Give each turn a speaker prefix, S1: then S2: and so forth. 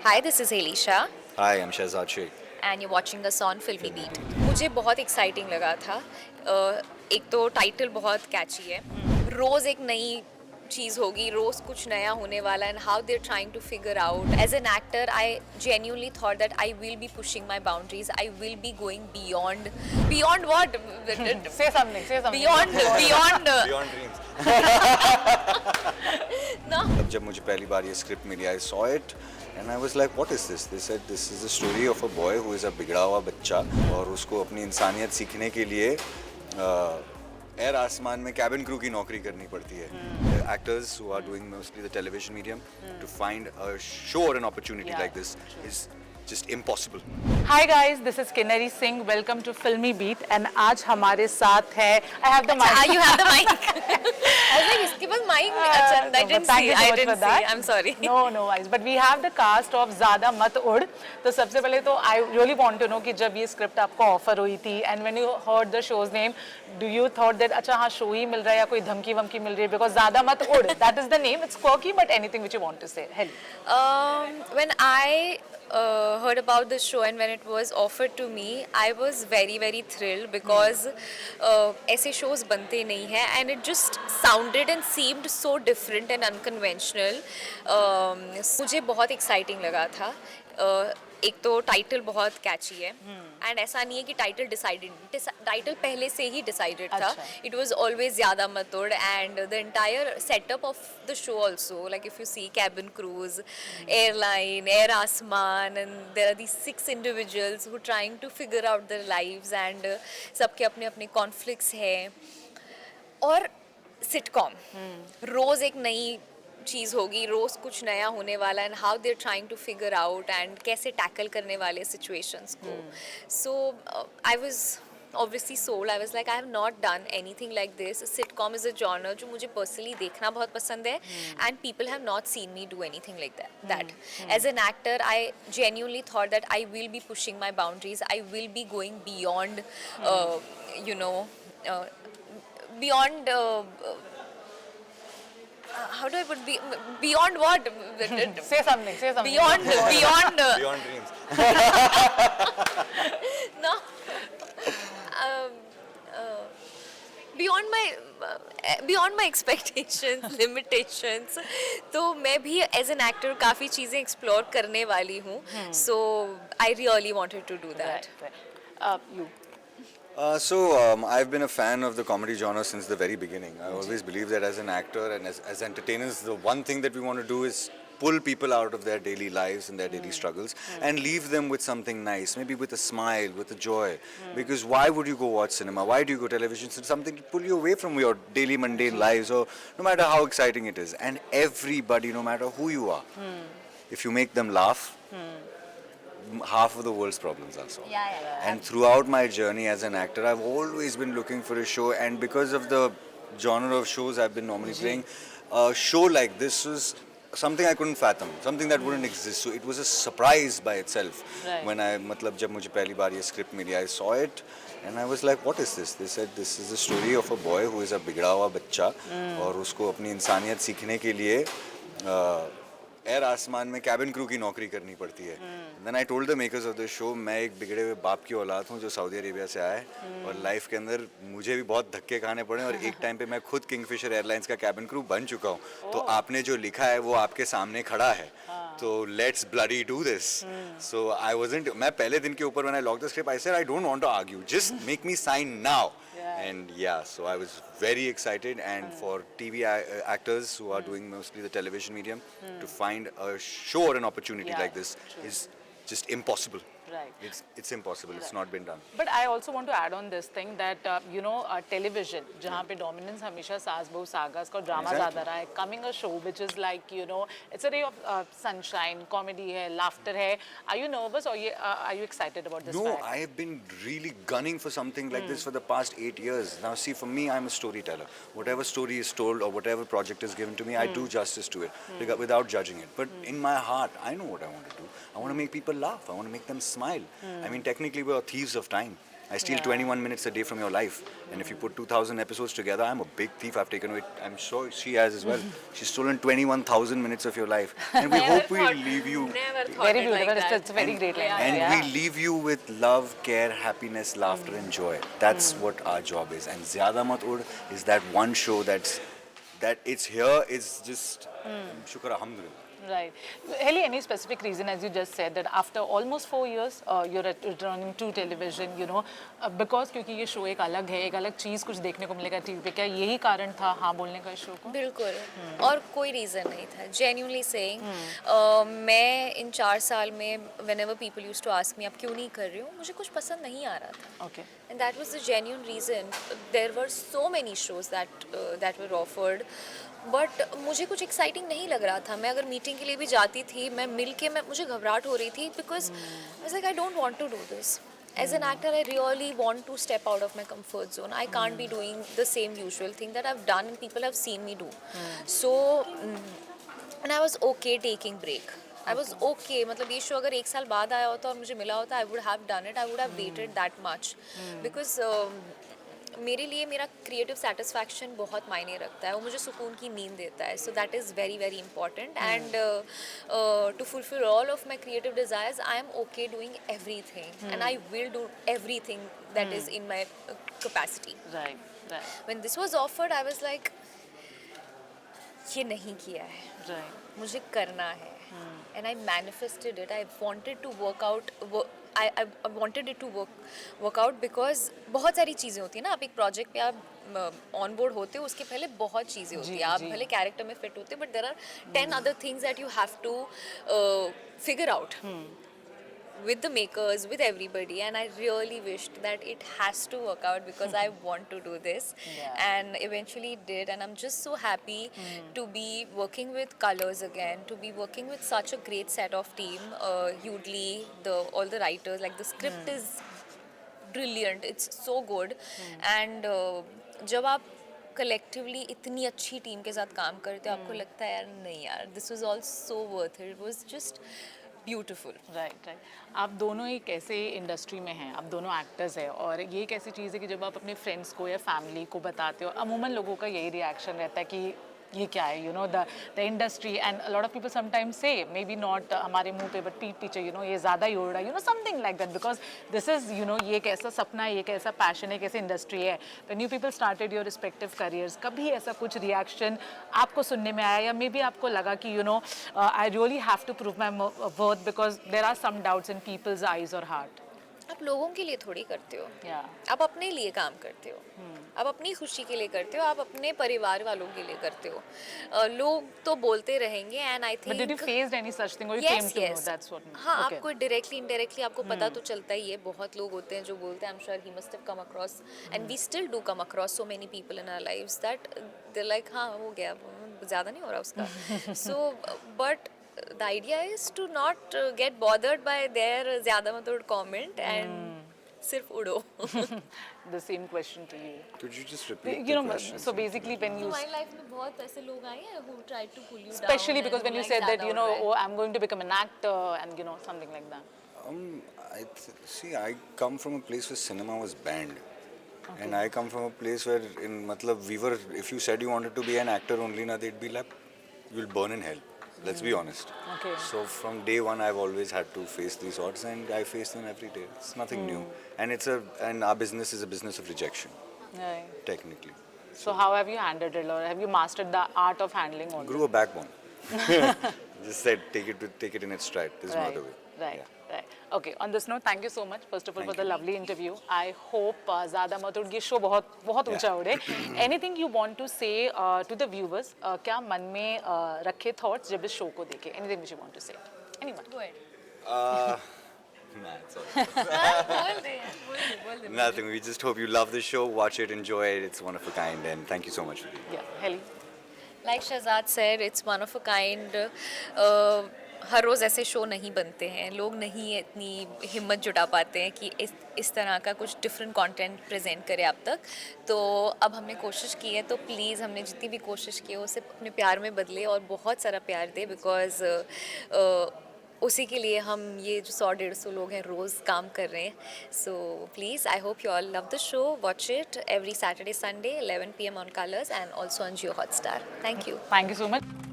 S1: Hi, this is Elisha
S2: Hi, I'm Shehzad Sheikh.
S1: and you're watching us on Filmy Beat. मुझे बहुत exciting लगा था। एक तो टाइटल बहुत कैची है। रोज़ एक नई चीज़ होगी, रोज़ कुछ नया होने वाला and how they're trying to figure out. As an actor, I genuinely thought that I will be pushing my boundaries. I will be going beyond. Beyond what?
S3: Say something, say something.
S1: Beyond.
S2: Beyond Dreams.
S1: No.
S2: अब जब मुझे पहली बार ये script मिली, I saw it and I was like, what is this? They said this is a story of a boy who is a बिगड़ा हुआ बच्चा और उसको अपनी इंसानियत सीखने के लिए एयर आसमान में कैबिन क्रू की नौकरी करनी पड़ती है. Actors who are doing mostly the television medium, to find a show or an opportunity like this is just impossible.
S3: Hi guys, this is Kinnari Singh. Welcome to Filmy Beat. And आज हमारे साथ है. I have the mic.
S1: You have the mic. I was like, इसके पास mic नहीं. अच्छा, I didn't
S3: thank
S1: see.
S3: you so
S1: I
S3: much
S1: didn't
S3: for
S1: see.
S3: that.
S1: I'm sorry.
S3: No worries. But we have the cast of ज़्यादा मत उड़. तो सबसे पहले तो I really want to know कि जब ये script आपको offer हुई थी and when you heard the show's name, do you thought that अच्छा हाँ show ही मिल रहा है या कोई धमकी वमकी मिल रही है? Because ज़्यादा मत उड़. That is the name. It's quirky, but anything which you want to say. Hell.
S1: When I heard about the show and when it was offered to me, I was very thrilled because ऐसे shows बनते नहीं हैं and it just sounded and seemed so different and unconventional. मुझे बहुत exciting लगा था. एक तो टाइटल बहुत कैची है एंड ऐसा नहीं है कि टाइटल पहले से ही डिसाइडेड था. It was always Zyada Mat Udd and the entire setup of the show also, like if you see cabin crews, airline, Air Aasmaan, and there are these 6 individuals who trying to figure out their lives and सबके अपने अपने conflicts हैं. और sitcom, रोज़ एक नई चीज़ होगी, रोज़ कुछ नया होने वाला and how they're trying to figure out and कैसे टैकल करने वाले सिचुएशंस को. So I was obviously sold. I was like, I have not done anything like this. Sitcom is a genre जो मुझे personally देखना बहुत पसंद है and people have not seen me do anything like that. As an actor, I genuinely thought that I will be pushing my boundaries. I will be going beyond, beyond how do I put beyond what?
S3: Say something.
S1: Beyond.
S2: Beyond Dreams.
S1: No. Beyond my expectations, limitations. तो मैं भी as an actor काफ़ी चीज़ें explore करने वाली हूँ. So I really wanted to do that.
S3: Right. You.
S2: I've been a fan of the comedy genre since the very beginning. I always believe that as an actor and as entertainers, the one thing that we want to do is pull people out of their daily lives and their daily struggles and leave them with something nice, maybe with a smile, with a joy. Because why would you go watch cinema? Why do you go television? It's something to pull you away from your daily mundane lives, or no matter how exciting it is. And everybody, no matter who you are, if you make them laugh, half of the world's problems are solved.
S1: Yeah.
S2: And throughout my journey as an actor, I've always been looking for a show, and because of the genre of shows I've been normally playing, a show like this was something I couldn't fathom, something that wouldn't exist. So it was a surprise by itself.
S3: Right.
S2: When जब मुझे पहली बार ये script milli, I saw it and I was like, what is this? They said this is a story of a boy who is a बिगड़ा हुआ बच्चा और उसको अपनी इंसानियत सीखने के लिए एयर आसमान में कैबिन क्रू की नौकरी करनी पड़ती है. Then I told the makers of the show, मैं एक बिगड़े हुए बाप की औलाद हूँ जो सऊदी अरेबिया से आया है और लाइफ के अंदर मुझे भी बहुत धक्के खाने पड़े और एक टाइम पे मैं खुद किंगफिशर एयरलाइंस का कैबिन क्रू बन चुका हूँ. तो आपने जो लिखा है वो आपके सामने खड़ा है, तो let's bloody do this. So I wasn't, मैं पहले दिन के ऊपर when I logged the script, I said I don't want to argue, just make me sign now. And yeah, so I was very excited, and for TV actors who are doing mostly the television medium, to find a show or an opportunity like this is just impossible.
S3: Right.
S2: It's impossible. It's not been done.
S3: But I also want to add on this thing that television, जहाँ पे dominance हमेशा सास बहू sagas का drama ज़्यादा रहा है. Coming a show which is like it's a ray of sunshine, comedy है, laughter है. Are you nervous or are you excited about this?
S2: No,
S3: fact?
S2: I have been really gunning for something like this for the past 8 years. Now see, for me, I'm a storyteller. Whatever story is told or whatever project is given to me, I do justice to it without judging it. But in my heart, I know what I want to do. I want to make people laugh. I want to make them smile. I mean, technically, we're thieves of time. I steal
S3: Yeah.
S2: 21 minutes a day from your life. And if you put 2,000 episodes together, I'm a big thief. I've taken away, I'm sure she has as well. She's stolen 21,000 minutes of your life. And we hope we leave you.
S1: Never thought
S3: Very
S1: it like
S3: beautiful.
S1: that.
S3: It's a very great line.
S2: And
S3: yeah.
S2: we leave you with love, care, happiness, laughter, and joy. That's what our job is. And Zyada Mat Ud is that one show that it's here. It's just shukr alhamdulillah.
S3: Right. Heli, any specific reason, as you just said, that after almost 4 years, you're returning to television, you know, because क्योंकि ये show एक अलग है, एक अलग चीज़ कुछ देखने को मिलेगा टीवी पे, क्या यही कारण था हाँ बोलने का इस शो को?
S1: बिल्कुल और कोई रीज़न नहीं था जेन्युइनली सेइंग मैं इन 4 साल में whenever people used to ask me आप क्यों नहीं कर रही हो मुझे कुछ पसंद नहीं आ रहा था
S3: Okay.
S1: and that was the genuine reason there were so many shows that were offered but मुझे कुछ एक्साइटिंग नहीं लग रहा था मैं अगर मीटिंग के लिए भी जाती थी मैं मिल के मुझे घबराहट हो रही थी because I don't want to do this as an actor I really want to step out of my comfort zone I can't be doing the same usual thing that I've done and people have seen me do so and I was okay taking break I was okay मतलब ये show अगर 1 साल बाद आया होता और मुझे मिला होता I would have done it I would have waited that much because मेरे लिए मेरा क्रिएटिव सेटिस्फैक्शन बहुत मायने रखता है वो मुझे सुकून की नींद देता है so that is very very important and to fulfil all of my creative desires I am okay doing everything and I will do everything that is in my capacity
S3: Right.
S1: When this was offered I was like ये नहीं किया है
S3: Right.
S1: मुझे करना है and I manifested it I wanted to I wanted it to work out because बहुत सारी चीज़ें होती हैं ना आप एक प्रोजेक्ट पे आप ऑन बोर्ड होते हो उसके पहले बहुत चीज़ें होती हैं आप भले कैरेक्टर में फिट होते हो but there are 10 other things that you have to figure out with the makers, with everybody, and I really wished that it has to work out because I want to do this, and eventually it did, and I'm just so happy to be working with Colors again, to be working with such a great set of team, Hughley, all the writers, like the script is brilliant, it's so good, and जब आप collectively इतनी अच्छी team के साथ काम करते हो आपको लगता है यार नहीं यार this was all so worth it was just beautiful
S3: right आप दोनों एक ऐसे इंडस्ट्री में हैं आप दोनों एक्टर्स हैं और ये एक ऐसी चीज़ है कि जब आप अपने फ्रेंड्स को या फैमिली को बताते हो अमूमन लोगों का यही रिएक्शन रहता है कि ये क्या है you know the industry and lot of people sometimes से मे बी नॉट हमारे मुंह पे बट पीठ पीछे यू नो ये ज़्यादा ही हो रहा है you know something like that because this is you know ये एक ऐसा सपना है ये एक ऐसा पैशन है एक ऐसी इंडस्ट्री है when you people started your respective careers कभी ऐसा कुछ रिएक्शन आपको सुनने में आया या मे बी आपको लगा कि you know I really have to prove my worth because there are some doubts in people's eyes और हार्ट
S1: आप लोगों के लिए थोड़ी करते हो
S3: yeah
S1: आप अपने लिए काम करते हो आप अपनी खुशी के लिए करते हो आप अपने परिवार वालों के लिए करते हो लोग तो बोलते रहेंगे and I
S3: but did you
S1: think
S3: face any such thing or you came to know that's what
S1: हाँ
S3: okay
S1: आपको डायरेक्टली इनडायरेक्टली आपको पता तो चलता ही है बहुत लोग होते हैं जो बोलते हैं I am sure he must have come across and we still do come across so many people in our lives that they like हाँ हो गया ज़्यादा नहीं हो रहा उसका so but the idea is to not get bothered by their ज़्यादा मतलब comment and सिर्फ उड़ो
S3: the same question to you
S2: Could you just repeat
S3: you
S2: the
S3: know
S2: question?
S3: so basically when you
S1: हमारी लाइफ में बहुत ऐसे लोग आए हैं who try to pull you down
S3: especially because
S1: and
S3: when you
S1: like
S3: said that
S1: ज़्यादा
S3: you know
S1: हो रहा है.
S3: oh I'm going to become an actor and you know something like that
S2: See, I come from a place where cinema was banned. And I come from a place where if you said you wanted to be an actor only, na, they'd be like, you'll burn in hell. Let's be honest.
S3: Okay.
S2: So from day one, I've always had to face these odds, and I face them every day. It's nothing new. And and our business is a business of rejection,
S3: right.
S2: technically.
S3: So how have you handled it or have you mastered the art of handling all
S2: Grew a backbone. Just said, take it in its stride. There's no other way.
S3: Right.
S2: Yeah.
S3: Right. Okay. On this note, thank you so much first of all
S2: Thank
S3: for the
S2: you.
S3: lovely interview. I hope ज़्यादा मत उड़ ये show बहुत बहुत ऊंचा उड़े. Anything you want to say to the viewers? क्या मन में रखे thoughts जब इस शो को देखे? Anything which you want to say? Anyone?
S1: Go ahead.
S2: Nah, it's all right.
S1: बोल दे यार, बोल दे.
S2: Nothing. We just hope you love the show, watch it, enjoy it. It's one of a kind, and thank you so much for being here.
S3: Yeah. Heli.
S1: Like Shahzad said, it's one of a kind. हर रोज़ ऐसे show नहीं बनते हैं लोग नहीं इतनी हिम्मत जुटा पाते हैं कि इस तरह का कुछ डिफरेंट कंटेंट प्रेजेंट करें आप तक तो अब हमने कोशिश की है तो प्लीज़ हमने जितनी भी कोशिश की है उसे अपने प्यार में बदले और बहुत सारा प्यार दे बिकॉज उसी के लिए हम ये जो 100-150 लोग हैं रोज़ काम कर रहे हैं. So please I hope you all love the show. Watch it every Saturday Sunday 11 p.m. on Colors and also on Jio Hotstar. Thank you.
S3: Thank you so much.